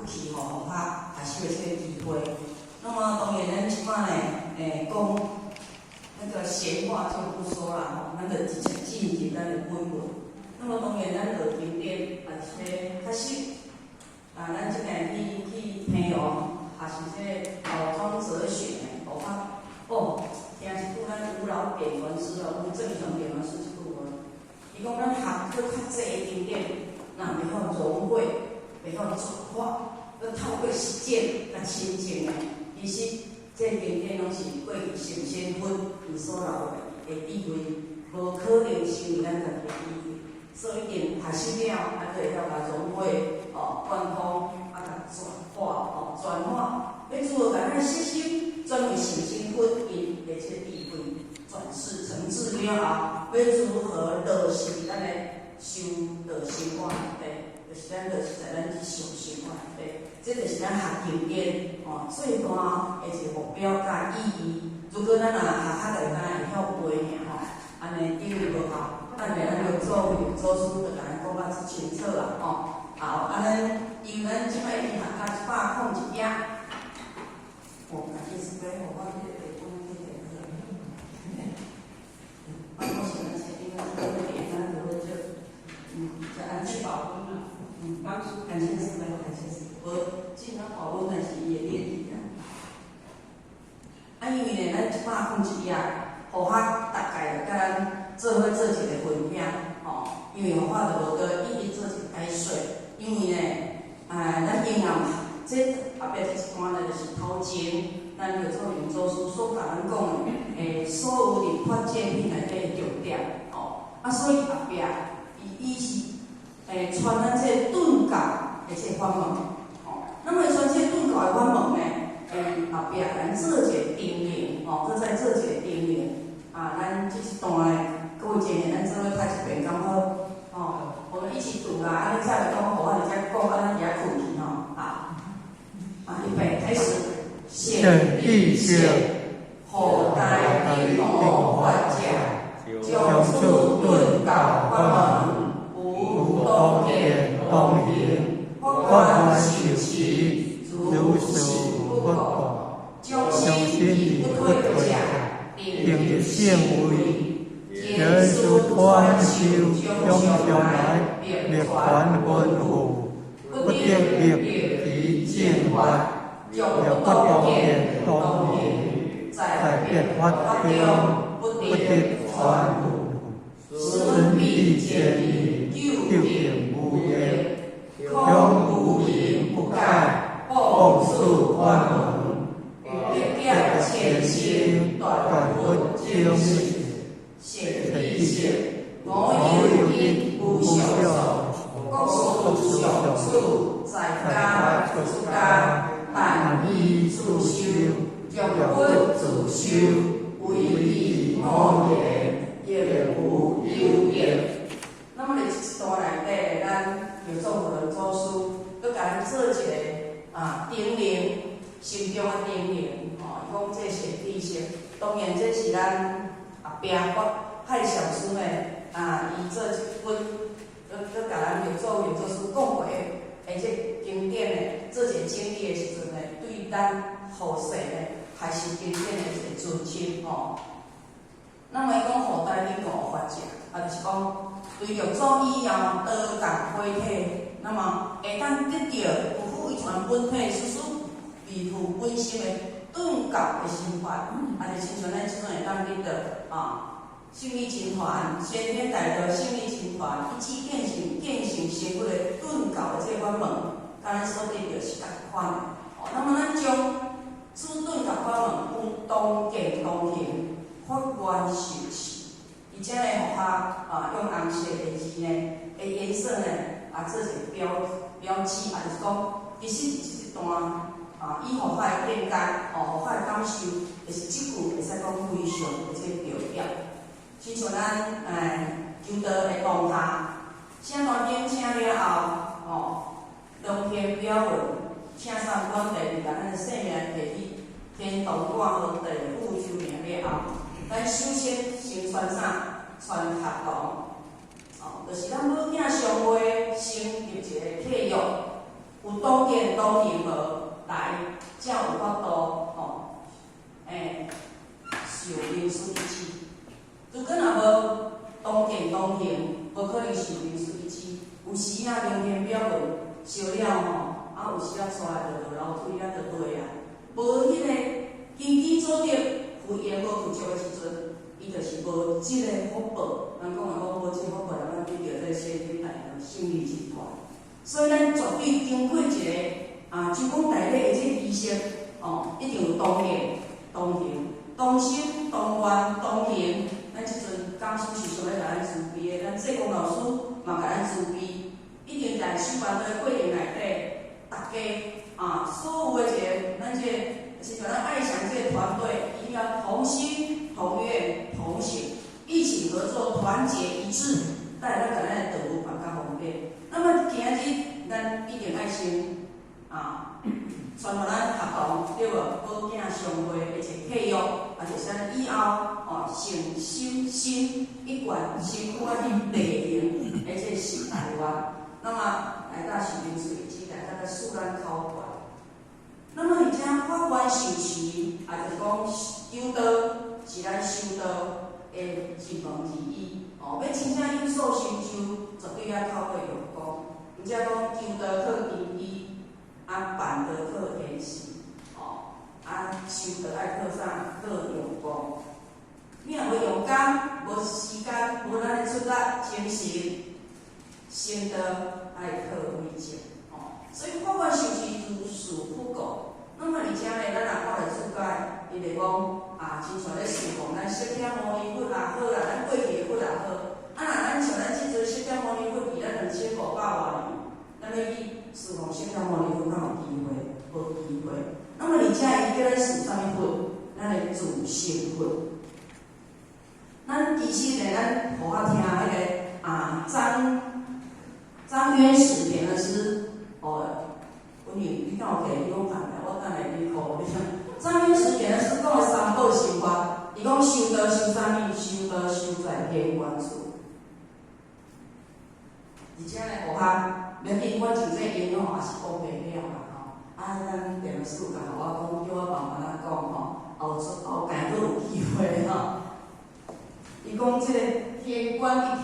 去吼，互较学习的这个机会。那么当然，咱即摆呢，讲那个闲话就不说了吼，咱就直接进入咱的本文。那么当然，咱学经典也是要较实咱即个去听哦，也是这老庄哲学呢，互较听一句咱吴老扁文师吴正雄扁文师一句话，伊讲咱学去较济的经典，那袂晓融会，袂晓转化。要透过实践甲亲情的，其实这经典拢是过去圣先分伊所留的智慧，无可能成为咱家己的智慧。所以一定学习了，就会晓甲融会贯通，甲转化转化，要如何甲咱的信心转为圣先分因的这个智慧，转世成智了后，要如何落实咱的修道生活内？就是咱就是在咱日常生活内，这就是咱学经典最大的一个目标甲意义。如果咱若学较简单，会晓背尔安尼应用无效。咱有做有做书，就甲咱讲甲真清楚啦好，咱因咱即摆已经学到101页，其实要互我这个讲这个我想那些因为这个点咱就会就安去保温了。感谢师妹，感谢师妹。我尽量保温，但是伊会练习因为呢，咱101页，互大家甲咱做伙做一个分享因为我就无个一一做一个解说，因为呢，咱英文这后壁这一段呢，就是头前咱有做研究书所甲咱讲的，所有的发展品内底的重点所以后壁伊是。传咱这顿教的这法门那么传这顿教的法门呢，后壁咱做一个定名搁再做一个定名咱这一段呢，各位姐妹，咱做伙读一遍，刚好我们一起读啦，安尼才会讲互我直接讲，咱也困去预备开始。显义性，后代一同发家，将出顿教法门。当见当行，法观受持，如是不过，将心不退假，定一性为，人属团修，将将来灭凡分苦，不定立其净法，也不当见当行，在变法中不定传入，身必见义。究竟无言，永无言不改，奉述法门，别解前心，断不精实，显义性，我有因不孝，各属小处，在家出家，但依自修，将不自修，唯以我言，也无有言。那么这段内底，咱有做互人做书，佮甲咱做一个定名，心中的定名伊讲这是知识，当然这是咱后壁派小师呢伊做一本，佮甲咱有做书讲过的这经典的做一个整理的时阵呢，对咱后世呢还是经典的一个尊称那么伊讲后代你五发家，就是讲。对着祖以后多角回体，那么会当得到不负遗传本体，叔叔维护本心的顿教的心法，就亲像咱即阵会当得到心理集团、先天代表心理集团以及变形成佛的顿教的这个法门，甲咱所得到是同款的那么咱将此顿教法门当见当行，法观受持。而且呢，互用红色的字呢，颜色呢，做一个标记，就是讲，其实是一段以互我的见解，互我的感受，就是即句会使讲非常的这个重要。亲像咱求道的当下，请端点请了后，龙天标文，请上官第二，咱的姓名第一，天同挂号第副修名了后。咱首先先传啥？传合同，就是咱母囝上会先立一个契约，有当见当行无来，才有法度受民事一起。如果若无当见当行，无可能受民事一起。有时啊，明天表文烧了有时啊，刷来就流水啊，就对啊。无迄个经济组织负担无负足的时阵，伊就是无即个福报。人讲无即个福报，咱比着这先天大的胜利集团。所以咱绝对经过一个就讲大礼的这仪式一定有当见、当行、当心、当愿、当行。咱即阵讲师是想要甲咱慈悲的，咱社工老师嘛甲咱慈悲，一定在示范的过程内底，大家所有的咱即个是甲咱爱祥这个团队，一定要同心、同愿、同行，一起合作，团结一致，带来咱甲咱的道路更加方便。那么今日咱一定爱先传互咱学童对无？保囝上会的一个契约，就是咱以后诚心心一贯辛苦去履行，而且是台湾。那么来到是民事一起来到个肃咱考官。那么而且法官受持，就是讲修道是咱修道的一门之一。要真正有所成就，绝对要靠过用功。毋则讲求道靠天意，办道靠天时，修道爱靠啥？靠用功。你若无用功，无时间，无咱的出力精神，先道爱靠慧证。所以法官受持如实不过。那么而且呢，咱若看来出界，伊就讲真像咧示范咱释迦牟尼佛也好啦，咱过去的佛也好。若咱像咱即阵释迦牟尼佛伫咱2500多年，咱要去侍奉释迦牟尼佛，敢有机会？无机会。那么而且伊叫咱侍啥物佛？咱的自性佛。咱其实呢，咱互我听迄个张渊始点的诗文宇，你敢有摕去讲看下？我等下去考你。张渊始点的诗讲的三宝心法，伊讲修道修啥物？修道修在天愿处。而且呢，互我免紧，我真济因也是讲袂了啦咱电视甲我讲，叫我慢慢讲后间佫有机会伊讲即个天官一条，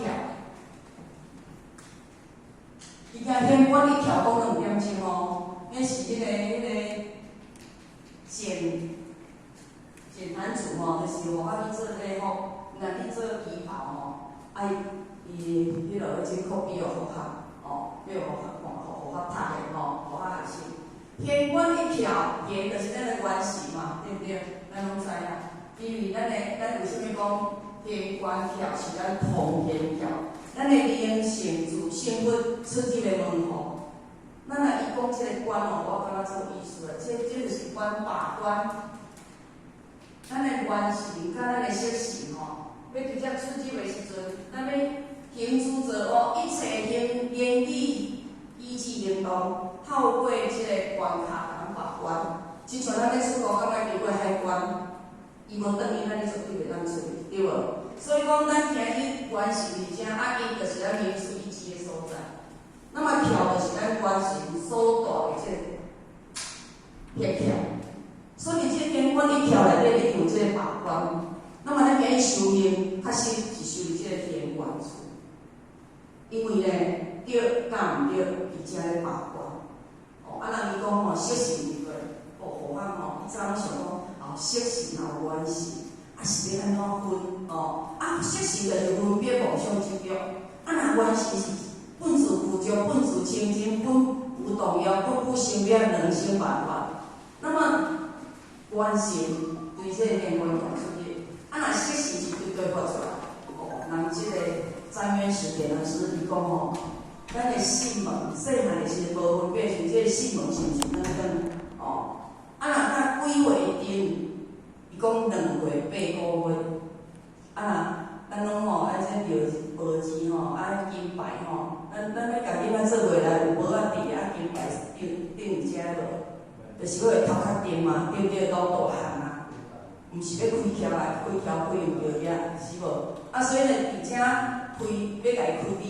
伊惊天官一条讲2点钟那是迄个简坛主就是互我去做礼服，若去做旗袍伊迄落要即科比互学要互读的互学生。天官一条，天就是咱的关系嘛，对不对？咱拢知影，因为咱为什么讲天官条是咱通天条？咱的灵性自性佛出即个门户。咱若伊讲即个官我感觉足有意思的，这就是官把关。咱的原型甲咱的色性要直接出即个时阵，咱要行诸者一切言语依据行动，透过即个关卡通把关。亲像咱咧出国，敢若经过海关，伊无等于咱咧绝对袂当出去，对无？所以讲，咱今日关系而且因就是咱民事一起的所在。那么条就是咱关系所大的这个条，所以这天官一条内底一定有这个把关。那么咱今日修行，确实是修这个天官处，因为呢，对甲毋对，而且咧把关。人伊讲色性入过，互咱伊早想讲色性也有关系，是要安怎分色性就是分别互相执着，若原性是本自具足，本自清净，本无动摇，本不生灭，能生万法。那么原性对这个天官条出去，若色性是对发出来。人即个张渊始点的是伊讲咱的性门，细汉的时无分别，像这个性门是毋是咱若甲几岁定？伊讲2岁8个月。咱拢爱这着报纸金牌咱要家己做袂来，有帽仔戴金牌顶遮无？就是要会头壳顶嘛，对不对？老大汉毋是要开条开用着遐，是无？所以呢，而且要甲伊开智慧，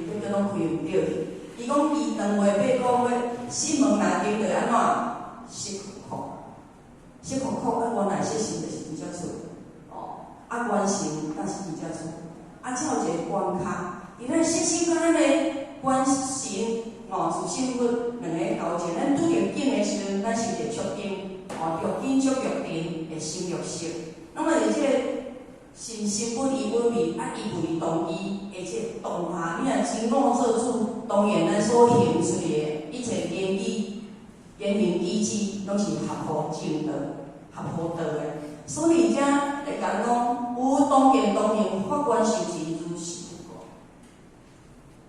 要叫拢开用着去。伊讲伊2岁8个月。新门来顶着安怎湿酷，湿酷酷，原来湿性就是伫遮厝，完成但是伫遮厝，才有一个关卡。伫咱湿性甲咱的完成自性分两个交界，咱拄着紧的时阵，咱是会确定着紧足约定会生育色。那么而且心性本伊本味，伊为同伊，而且当下你若真我做主，当然咱所行出的一切言语、言行举止，拢是合乎正道、合乎道的。所以遮会讲有当然法官受制如是。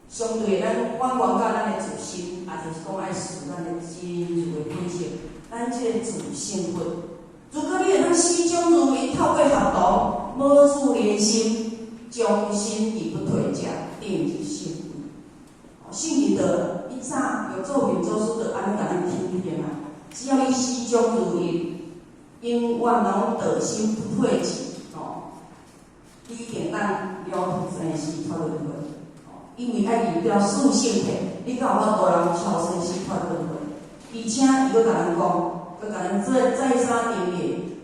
相对咱反观到咱的自身，也就是讲爱视咱的真如的本性，咱即个自性分。如果你会当始终如一，透过合同，无住连心，终身而不退降，定是幸运。幸运的，伊早有做面做事的，安尼甲咱听见啊。只要伊始终如一，永远拢道心不退去，你一定当了脱生死脱轮回。因为爱遇到属性的，你才有法度人超生死脱轮回。而且伊搁甲咱讲。佮咱再三叮咛，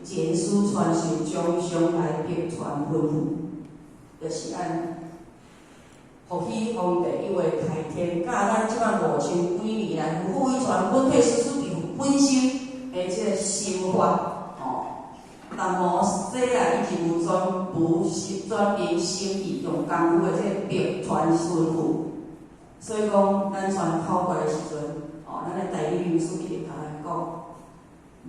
简书传授，将将来必传吩咐，就是按福喜皇帝因为开天教咱即摆5000几年来，富裕传本体师出本身的即个心法，但无说来以及无专不是专凭心意用功夫的即个必传吩咐，所以讲咱传口过的时阵，咱的代理律师一直甲咱讲。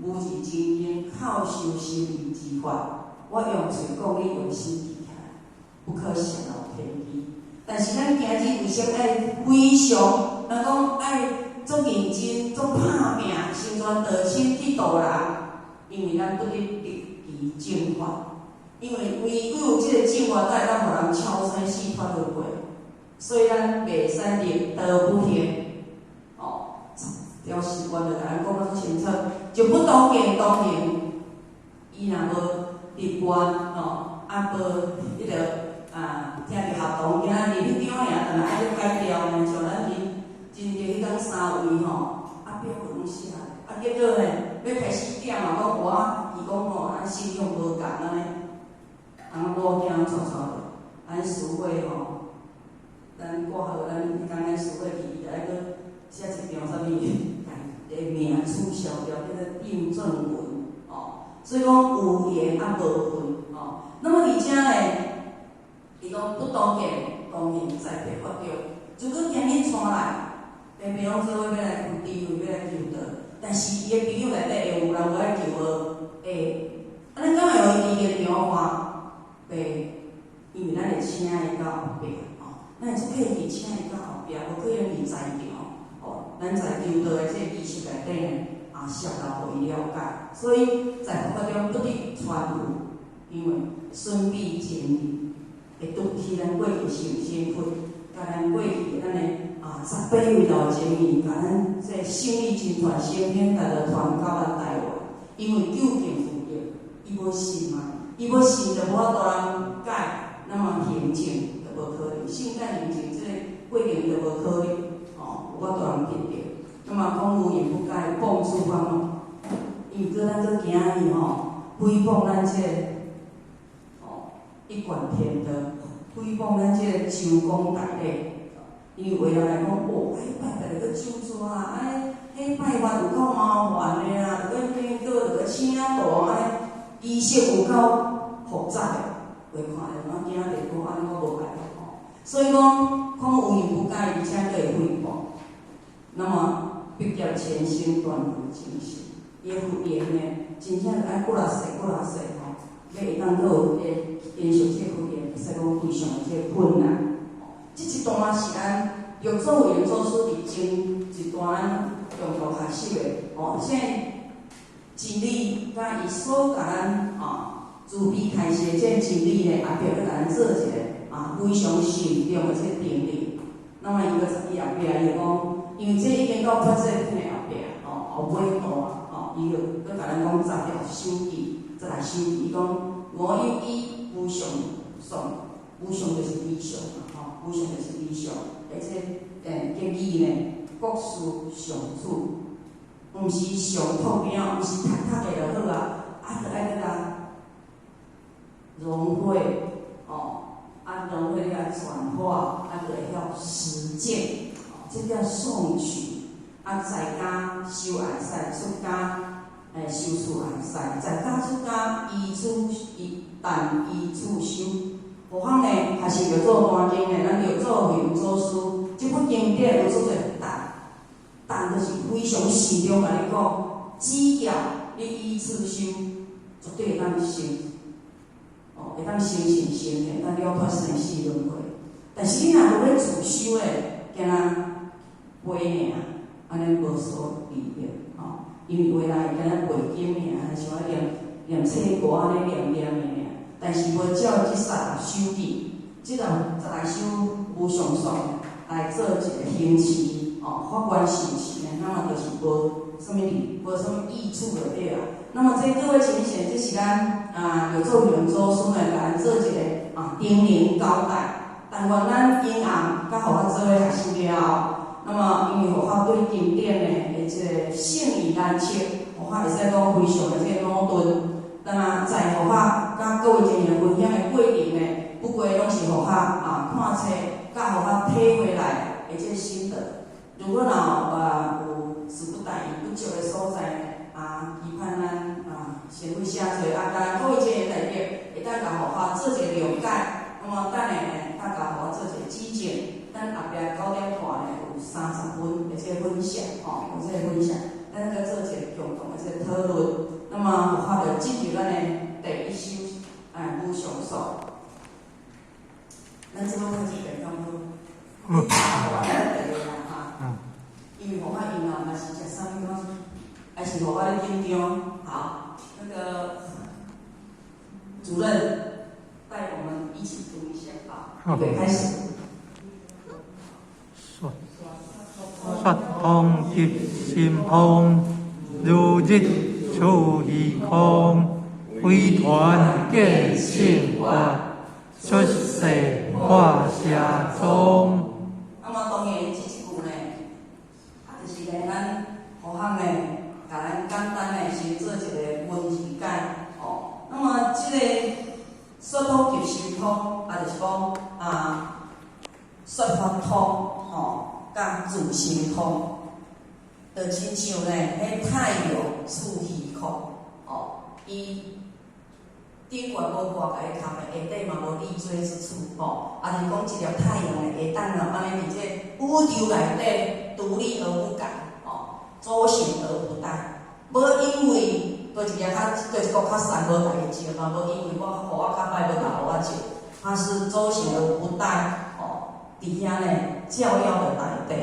无是真经，靠修心理之法。我用嘴讲，你用心记起来，不可泄露天机。但是咱今日为什爱非常，人讲爱足认真、足拍拼，成全道亲去度人？因为咱拄咧立其正法，因为唯有即个正法，才会当互人超生死脱轮回。所以咱袂使立道不行。条习惯就甲咱讲得清楚，就不当然，伊若无立愿无迄个听着合同，今仔日迄张尔，但系爱要改掉呢，像咱真正迄讲3位表拢写，结果呢要开始点讲伊讲咱信用无共安尼，无惊错错，咱师会咱挂号咱讲师会去，伊就爱搁写一张啥物？个名取消掉，叫做印证文所以讲有言无分那么而且呢，伊讲不当然在地法着，如果今日传来，平平拢做伙要来求地位，要来求道，但是伊的朋友内底会有人无爱求安尼敢会互伊意见变化？袂，因为咱会请伊到后壁咱会做客气请伊到后壁，无可能伫在场。咱在求道的这个仪式内底呢，涉到互伊了解，所以在佛法中不得传入，因为顺必经历，会拄起咱过去受辛苦，甲咱过去咱的18位老前面，甲咱这心理真传先天带着传到咱台湾，因为究竟负业，伊无信嘛，伊无信就无法度人改，那么行证就无可能，信改行证这个过程就无可能。我大人记着，那么讲无言不改，谤诸方因为咱今日诽谤咱这一贯天德，诽谤咱这周公大礼，因为为了来讲，拜拜个周抓迄拜法有够麻烦的啦，个请大仪式有够复杂的，袂看的，今日讲安尼我无拜所以讲无言不改，而且佫会诽谤。那么，必叫全心断除精神，伊福言呢，真正是爱过来世要会当佫有延续这福言，使讲非常这困难。这一段是咱玉作为做出伫前一段中途学习的现在真理甲伊所甲咱慈悲开示的这真理呢，也表要甲咱做一个非常慎重的这定力。那么伊后壁伊讲。因为这已经到发这片后壁后尾段伊就佮咱讲十条守义，再来守义。伊讲我有义无上上，无上就是理想嘛，无上就是理想。而且经义呢，国事上主，毋是上托名，毋是读的就好啊，就爱甲融会融会甲转化，就会晓实践，这叫送取。在家修爱使，出家修处爱使，在家出家但依处修。何况呢，还是要做单经的，咱要做会做书，这本经典有做侪但就是非常慎重甲你讲，只要你依次修，绝对会当成，会当成成的，咱了脱生死轮回。但是你若无要自修的，惊背尔，安尼无所利益，因为未来敢若背经尔，还是像念册歌安尼念的尔。但是无照即三修记，即个来修无上算来做一个行持，法官行持的，那么就是无啥物益处就对啦。那么这各位请贤，这是咱有做圆周书的，甲咱做一个叮咛交代。但愿咱因红甲互我做伙学习了后，那么因为互我对经典的即个信以难测，互我会使讲非常的即个努顿。那么在互我甲各位前人分享的过程呢，不过拢是互我看册，甲互我体会来的即个心得。如果有事不大意不足的所在呢，期盼咱先会写做甲各位前人代表会当甲互我做一个了解。那么等下呢，甲互我做一个指正。咱后壁9点半呢有30分的即个分享，有即个分享，咱再做一个共同的即个讨论。那么，我就进入咱的第一首无上算。咱即摆开始讲讲好，我来第一啦哈。因为我因后嘛是食啥物东西，还是我咧紧张。好，那个主任带我们一起读一下，好，对，开始。率通接心通，如日出虚空，回团见性法，出世化下中。那么当然，这一句呢，就是咧咱互项呢，甲咱简单的先做一个文字解。那么这个率通接心通，就是讲率法通，甲自心通，就亲像呢，迄太阳出虚空，伊顶悬无外界空的，下底嘛无立锥之处，就是讲一条太阳呢，会当安尼伫这宇宙内底独立而不改，周行而不殆。无因为多一个多一个较善无代志嘛，无因为互我较歹无甲互我照，它是周行而不殆，伫遐呢照耀的内底。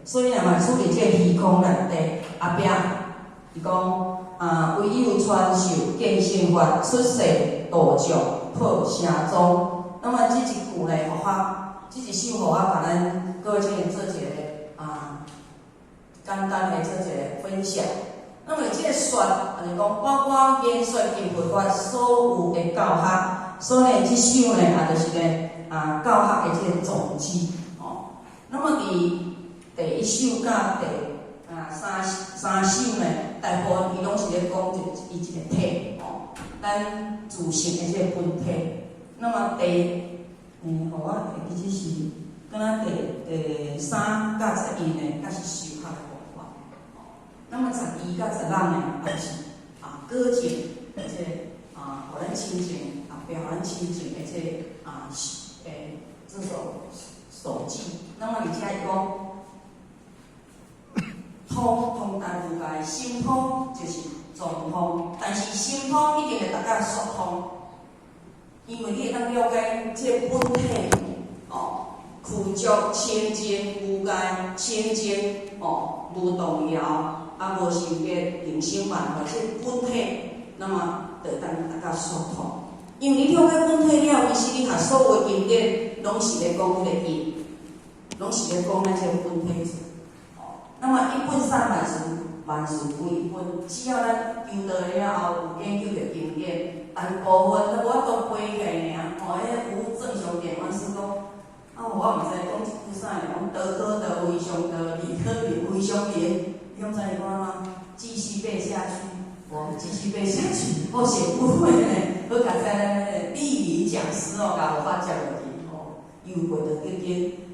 所以嘛，处理这个虚空内底后壁，伊讲唯有传授见性法，出世度众，破城中。那么这一句呢，互我这一首互我甲咱各位青年做一个简单的做一个分享。那么这个说，就是讲包括演说经佛法所有的教学，所以这首呢，就是咧教学的这个总结。那么第一首甲第三首呢，大部分伊拢是咧讲伊一个体，咱自性的这个本体。那么互我会记是，敢若第3甲11呢，才是修学的方法。那么12甲16呢，就是搁浅这互咱亲近，互咱亲近的这种手记。那么而且伊讲。通但有界，心通就是总通，但是心通一定会大家疏通，因为你会当了解这个本体，苦足千千无界千千，无动摇，无成结人生万法这个本体，那么就会当大家疏通。因为你了解本体了，其实你学所有的经典，拢是咧讲迄个因，拢是咧讲咱这个本体。那么一本三万事，万事归一本。只要咱求道了后，有研究着经典，但部分都无法度背起尔。迄无正常电，阮是讲我毋知讲一句啥个，讲得科得为上得，理科理为上理，你敢知伊讲哪？继续背下去，我继续背下去，我写不会呢。我刚才咱那个地理讲师哦，甲我发接落去哦，又背着结结，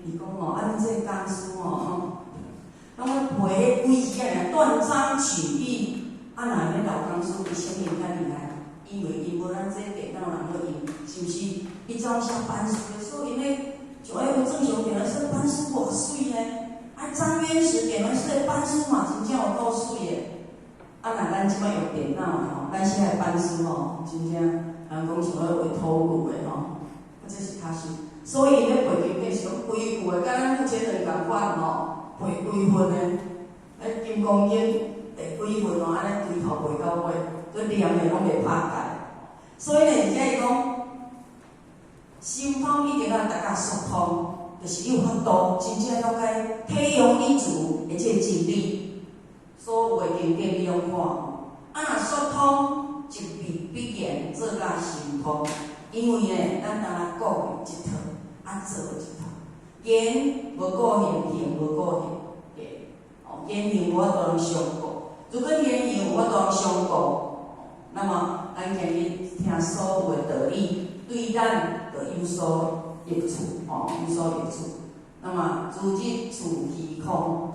伊讲哦，啊，你这讲书哦，拢要背几字啊？断章取义，啊，哪个老讲书比声音较厉害？因为伊无咱这电脑人要用，是毋是？伊照像班书的，所以呢，就爱有正常点的说班书偌水呢。啊，张渊石点的说班书嘛，真正有够水的。啊，若咱即摆用电脑吼，咱写的班书吼，真正人讲像咧画土牛的吼，啊，这是较水。所以咧背经典是讲规句的，甲咱目前人共款吼，背几分的，咧金刚经第几分吼，安尼从头背到尾，佮念的拢袂拍解。所以呢，而且伊讲。心通一定要大家疏通，就是你有法度，真正了解体用理足，而且真理，所有的经典你拢看吼。啊，若疏通，就必然做甲心通。因为呢，咱当然讲一套，啊做一套。言无顾行，行无顾行，言行无法度相顾。如果言行无法度相顾，那么咱今日听所有的道理，对咱有所益处，有所益处。那么自日处虚空，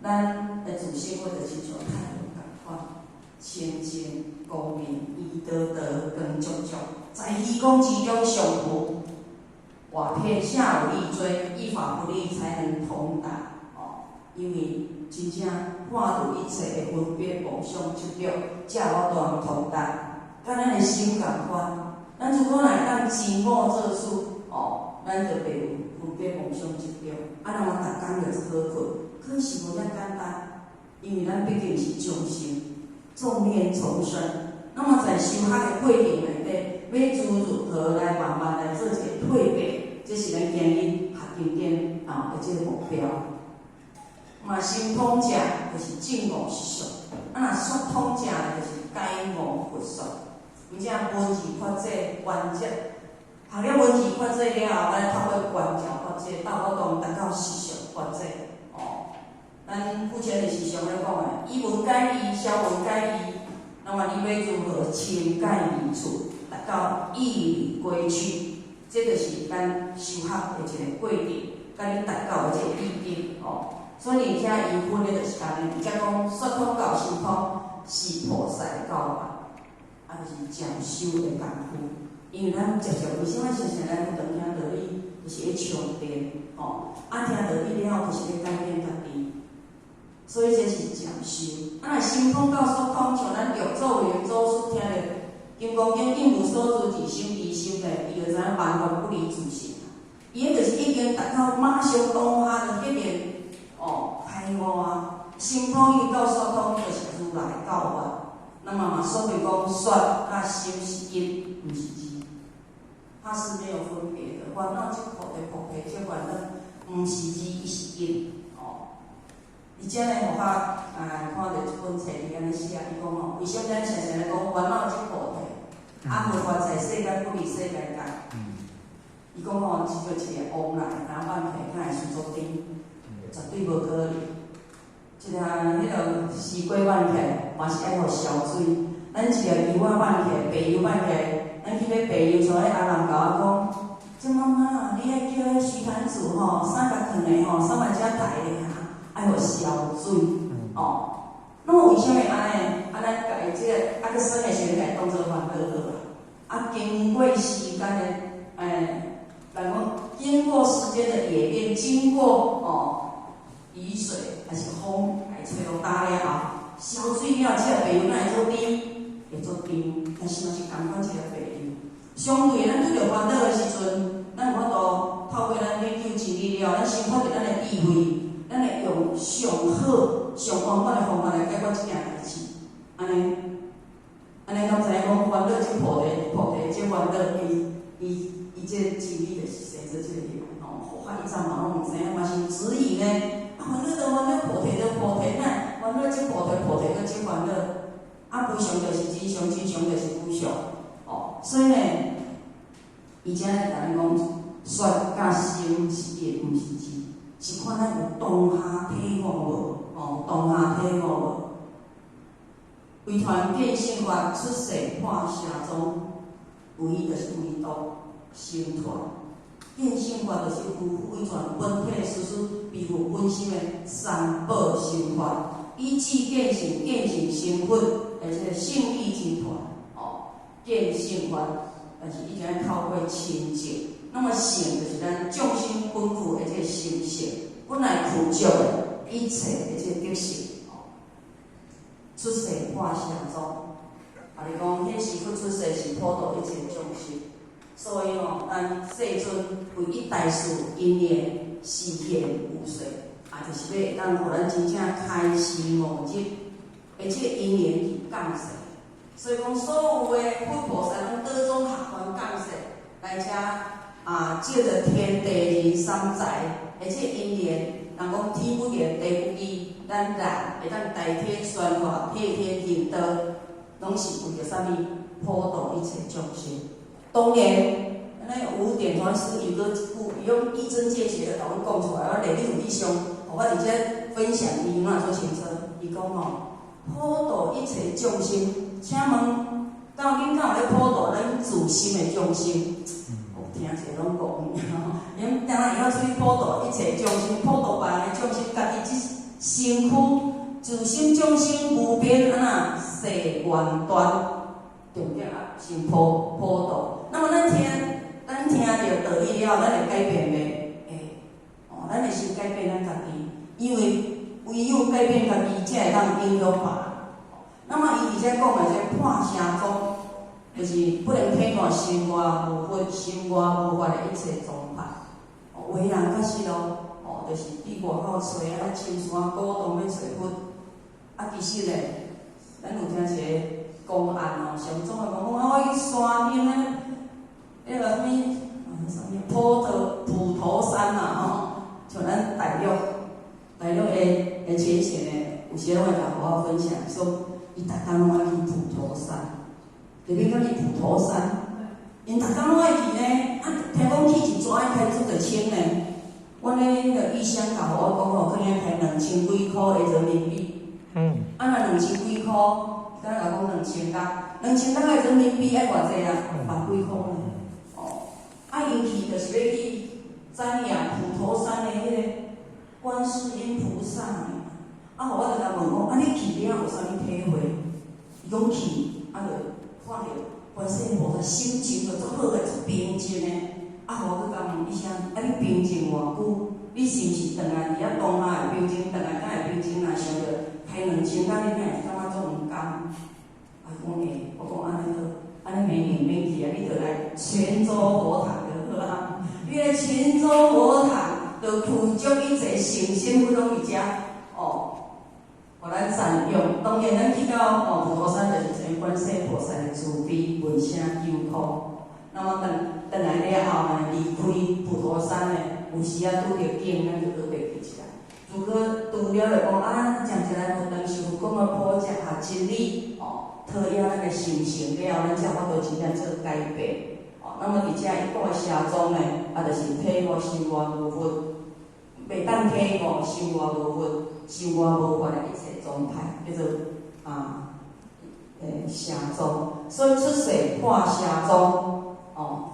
咱的自生活就是像太阳共款，清净光明，伊道道光足足，在虚空之中上浮。外天下有力追，依法不立才能通达。因为真正看到一切的分别妄想执着，才有法度通达。甲咱的心共款。咱如果若会当真我做事，咱就袂有分别妄想执着。啊，那么逐工就是好困，可是无遐简单，因为咱毕竟是众生，众念重生。那么在修学的过程内底，要如何来慢慢来做一个蜕变，这是咱今日学经典的这个目标。嘛，心通者就是正悟实相，啊，若疏通者就是解悟佛说。有只文字法则原则，学了文字法则了后，咱透过原则法则，到我当达到实相法则。咱目前的实相咧讲诶，以文解义，消文解义。那么你要如何清解义处，达到义理归去？这就是咱修学的一个过程，甲你达到的一个意境。所以而且伊分的就是安尼，而且讲疏通到心通是菩萨的教法。就是讲修的功夫，因为咱接受为什么常常咱不当听道理，就是咧充电，听道理了后就是咧改变家己，所以这是讲修。若心通到疏通，像咱六祖元祖听着《金刚经》应无所住自心离心嘞，伊就知影万法不离自性。伊迄就是已经达到马上当下就迄边开悟啊，心通伊到疏通就是如来教法。那么所以讲，说甲心是因，毋是字，它是没有分别的。烦恼即菩提即烦恼，毋是字，伊是因。而且呢，互我看到一本册里安尼写，伊讲为什么咱常常咧讲烦恼即菩提，无发财世间不离世间界？伊讲只叫一个往来，拿万皮，敢会算作顶，绝对无可能。一个迄个西瓜挽起，嘛是爱互烧水。咱一个油仔挽起，白油挽起，咱去买白油，像迄阿人甲我讲，这妈妈，你爱叫迄徐坛主三角烫的3万只台的爱互烧水。那么为什么安尼？咱家己即个去算的时阵，来当做烦恼好。经过时间的人讲经过时间的演变，经过雨水还是风来吹落打了后，烧水了，这个白油哪会做甜？会做甜，但是嘛是同款一个白油。相对咱拄着烦恼的时阵，咱有法度透过咱研究真理了，咱生发着咱的智慧，咱会用上好、上完满的方法来解决这件代志。安尼敢知影讲烦恼即菩提即烦恼，伊这真理就是生出这个业。佛法以上嘛拢毋知影，嘛是质疑呢。烦恼的烦恼，菩提的菩提，咱烦恼即菩提个即烦恼，无常就是真常，真常就是无常。所以呢，以前甲咱讲，雪甲心是叶，毋是字，是看咱有当下体悟无？哦，当下体悟无？为传变性法出世化社中，唯一就是唯独生传。变性法就是为传本体实施庇护本心的三宝心法，以智见性，见性成佛，而且性意之团。哦，见性法，但是一定要透过清净。那么性就是咱众生本具的这个心性，本来具足的一切的这个德性。出世化社中，你讲迄时阵出世是普度一切众生，所以咱世尊为一大事因缘示现有说，就是要当互咱真正开示悟入，而且因缘去降世。所以讲，所有的佛菩萨拢各种学观降世，来遮借着天地人三才，而且因缘，人讲天不言，地不语。咱人会当代替宣化、替天行道，拢是为着啥物？普度一切众生。当然，咱有点传师有个一句，伊用一针见血的甲阮讲出来，我内里有印象，我直接分享伊哪做清楚。伊讲普度一切众生，请问，到恁敢有咧普度咱自心的众生？听者拢讲，因当然会晓出去普度一切众生，普度别人的众生，家己只。身躯自心众生无边誓愿断，重点是普度。那么咱听着道理了，咱会改变袂？咱会先改变咱家己，因为唯有改变家己，才会当影响别人。那么伊而且讲的这破社中，就是不能偏袒心外无佛、心外无法的一切宗派。为人确实就是伫外口找深山古洞要找佛，其实咧，咱有听一个公案上总的讲我去山顶迄个啥物普陀山像咱大陆的前线的，有些人会甲我分享说，伊逐工拢爱去普陀山，特别讲去普陀山，因逐工拢爱去呢，听讲去一抓开出就清呢。阮咧迄个医生甲我讲可能开2000几箍的人民币。若2000几箍，敢若甲讲2000角，2000角的人民币爱偌济万几箍呢？因去就是要去瞻仰普陀山的迄个观世音菩萨互我就甲问讲，你去了有啥物体会？伊讲去，就看着观世音菩萨心情就足好个，足平静的。我去甲问医生，你平静偌久？你是毋是转来伫遐当下会平静？转来敢会平静？若想着开2000角，你敢会感觉足毋甘？讲会，我讲安尼好，安尼免去你着来泉州佛堂就好啦。你来泉州佛堂，着具足一切圣心，不拢伫遮互咱赞扬。当然，咱去到普陀山，就是全观世菩萨的慈悲闻声救苦。那么转来了后呢，离开普陀山呢，有时拄着景，咱就倒爬去一下。如果除了就讲讲一来无当师傅讲个普及学真理讨要咱个心性了，咱才法度真正做改变那么伫遮伊讲个社宗呢，就是体悟心外无佛，袂当体悟心外无佛、心外无法的一切宗派，叫做社宗。所以出世化社宗。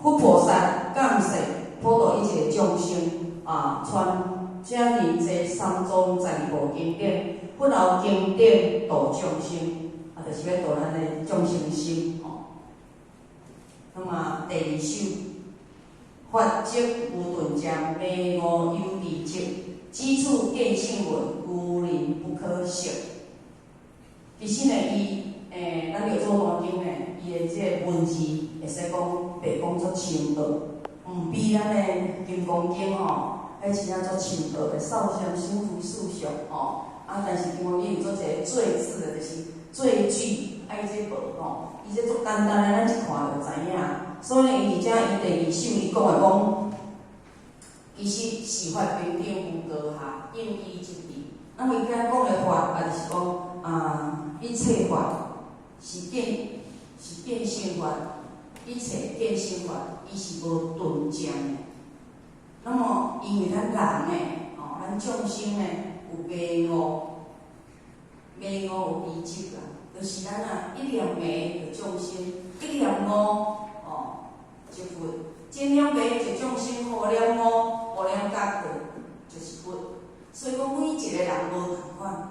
佛菩萨降世普度一切众生传遮尔济三藏十二部经典，佛后经典度众生，就是要度咱的众生心那么第二首，法则无顿将，迷悟有离迹，基础见性文，故人不可识。其实呢，咱有做黄经呢，伊的这文字会使讲白讲作深奥，比咱的金刚经迄真正作深奥的少相心符数相但是金刚经有做一个最字的，就是最句爱这部伊这足简单的，咱一看就知影。所以伊伫遮伊第二首伊讲的讲，其实是法平等无高下，应依之地。那么伊甲讲的法，就是讲一切法。是见性法，一切见性法，伊是无顿将的。那么因为咱人呢，咱众生呢有迷悟，迷悟有悲执啦，就是咱一念迷就众生，一念悟就佛。见了迷就众生，无了悟，无了觉就是佛。所以讲每一个人无同款。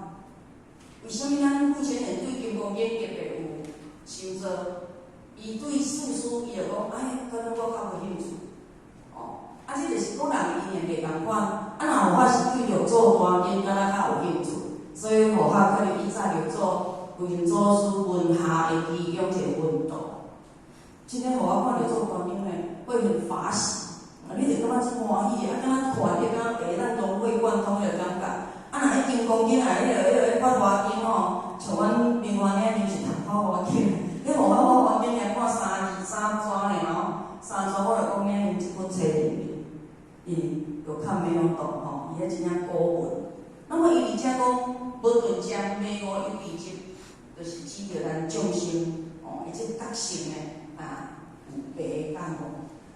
为什么咱目前人对金刚经特别有想做？伊对世事伊就讲，可能我较无兴趣。这就是个人因缘袂同款。若有法是对着做大经，敢若较有兴趣。所以互法可能伊早就做为祖师文下的其中一个运动。真正互我看着做大经呢，会很法喜。你就感觉真欢喜，敢若看着敢若白咱融会贯通的感觉。若迄金刚经迄个法华经像阮明华遐尼是读法华经，你无法法华经尔看三纸尔三纸我就讲遐尼一本册入面。伊就较没有懂伊迄真正古文。那么伊而且讲无论将迷悟有悲执，就是指着咱众生伊即觉性呢有白甲无，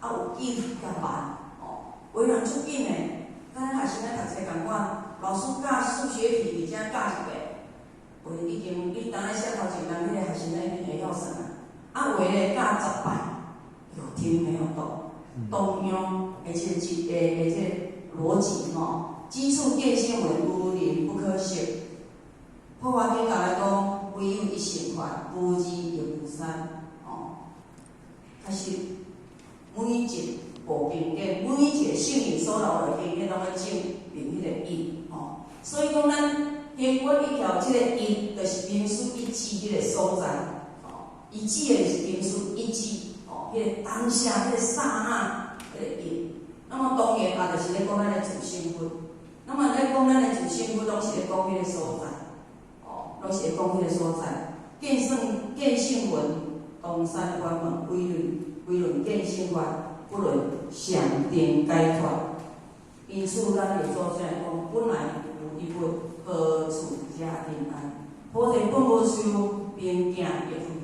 有紧甲慢为人出紧呢，咱学生咧读册共款，老师教数学题，而且教一遍，为已经你当咧写头前人，迄个学生咧已经会晓算有诶咧教10摆，有听没有懂。动用，而且逻辑基础变现为无灵不可说。破华经来讲，唯有一乘法，无二亦无三。确实，每一部经典，每一个圣人所留的经典，拢咧证明迄个义。所以讲，咱经过一条即个义，就是民俗一致迄个所在。一致的就是民俗一致。迄个当下，迄个刹那，迄个因。那么当然也就是咧讲咱的自性分。那么咧讲咱的自性分，拢是咧讲迄个所在，拢是咧讲迄个所在。见性文，东山关门归论见性法，不论详定解脱。因此，咱就做出来讲，本来有一物，何处加定安？菩提本无修，边境亦非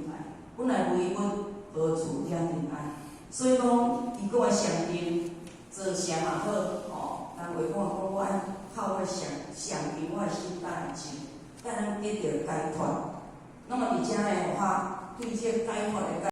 来。本来有一物。何处加定安？所以讲，伊讲的上定，做啥嘛好，人会讲我爱靠我上定，我的心淡静，才能得到解脱。那么而且呢，互对这解脱的